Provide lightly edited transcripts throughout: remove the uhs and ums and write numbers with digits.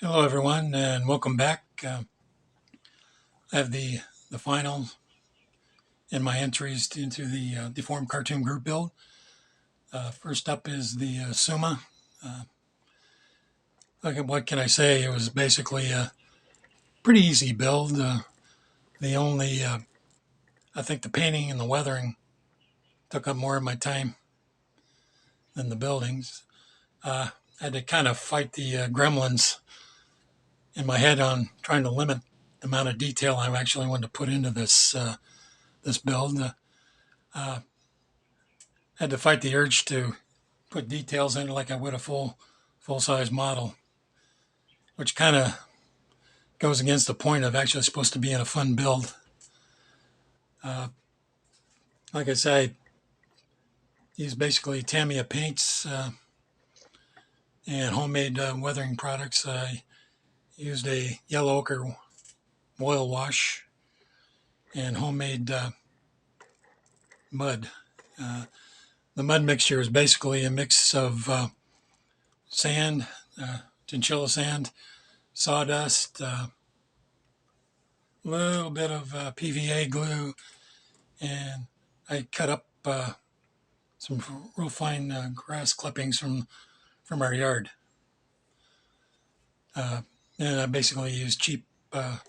Hello, everyone, and welcome back. I have the final in my entries into the deformed cartoon group build. First up is the Suma. Uh, what can I say? It was basically a pretty easy build. The only, I think, the painting and the weathering took up more of my time than the buildings. I had to kind of fight the gremlins in my head on trying to limit the amount of detail I actually wanted to put into this build. Had to fight the urge to put details in it like I would a full size model, which kind of goes against the point of actually supposed to be in a fun build. Uh, like I said, I use basically Tamiya paints and homemade weathering products. I used a yellow ochre oil wash and homemade mud. Uh, the mud mixture is basically a mix of sand, chinchilla sand, sawdust, a little bit of PVA glue, and I cut up some real fine grass clippings from our yard. And I basically use cheap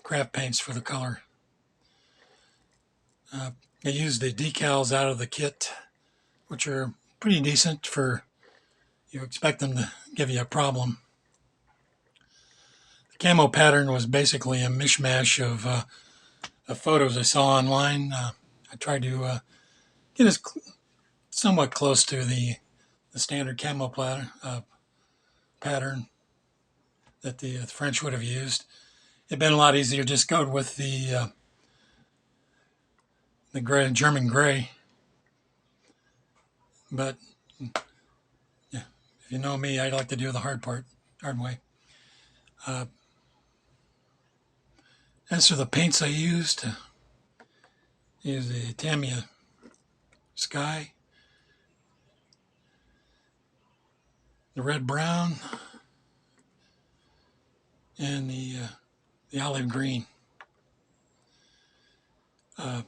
craft paints for the color. I use the decals out of the kit, which are pretty decent for you expect them to give you a problem. The camo pattern was basically a mishmash of photos I saw online. I tried to get as somewhat close to the standard camo pattern that the French would have used. It'd been a lot easier just go with the gray, German gray. But yeah, if you know me, I like to do the hard way. Uh, as for the paints I used, is the Tamiya Sky, the red brown, and the olive green. For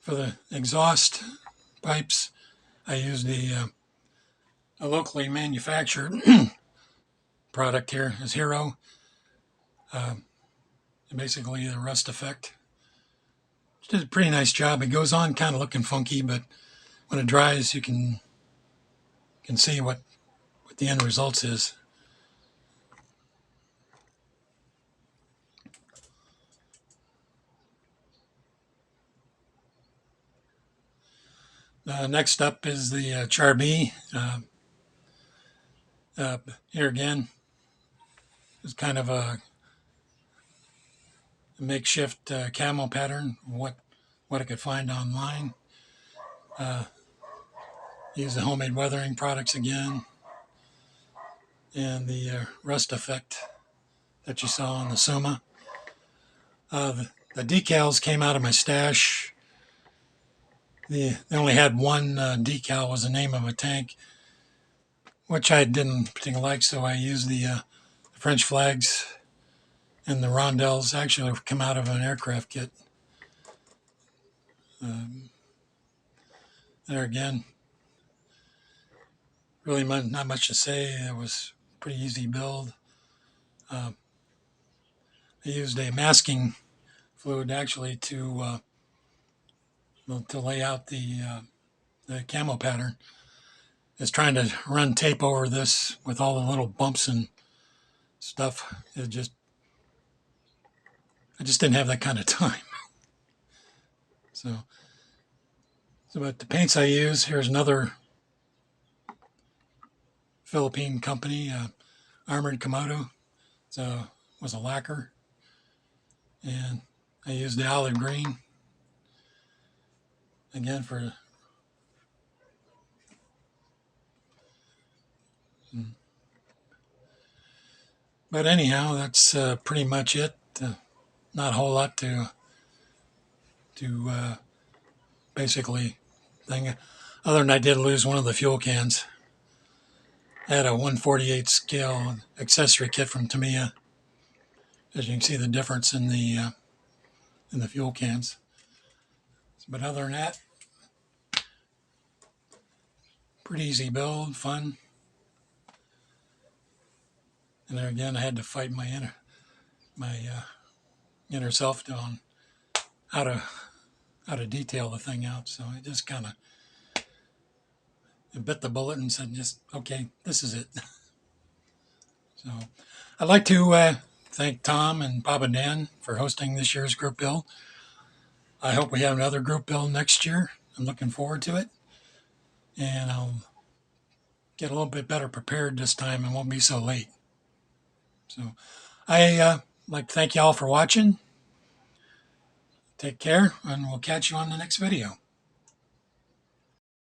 the exhaust pipes, I used a locally manufactured product here is Hero. Basically, the rust effect. It did a pretty nice job. It goes on kind of looking funky, but when it dries, you can see what the end result is. Next up is the Charby. Here again, is kind of a makeshift camo pattern. What I could find online. Use the homemade weathering products again, and the rust effect that you saw on the Suma. The decals came out of my stash. They only had one decal, was the name of a tank, which I didn't particularly like, so I used the French flags and the rondelles. Actually come out of an aircraft kit. There again, really not much to say. It was a pretty easy build. I used a masking fluid actually to lay out the camo pattern. Is trying to run tape over this with all the little bumps and stuff. I just didn't have that kind of time. So but the paints I use, here's another Philippine company, Armored Komodo. So was a lacquer, and I used the olive green again for. But anyhow, that's pretty much it. Not a whole lot to basically thing. Other than I did lose one of the fuel cans. I had a 1/48 scale accessory kit from Tamiya. As you can see the difference in the fuel cans. But other than that, pretty easy build, fun. And then again, I had to fight my inner self on how to detail the thing out. So I just kind of bit the bullet and said, just okay, this is it. So I'd like to thank Tom and PapaDan for hosting this year's group build. I hope we have another group build next year. I'm looking forward to it, and I'll get a little bit better prepared this time and won't be so late. So I like to thank you all for watching. Take care, and we'll catch you on the next video.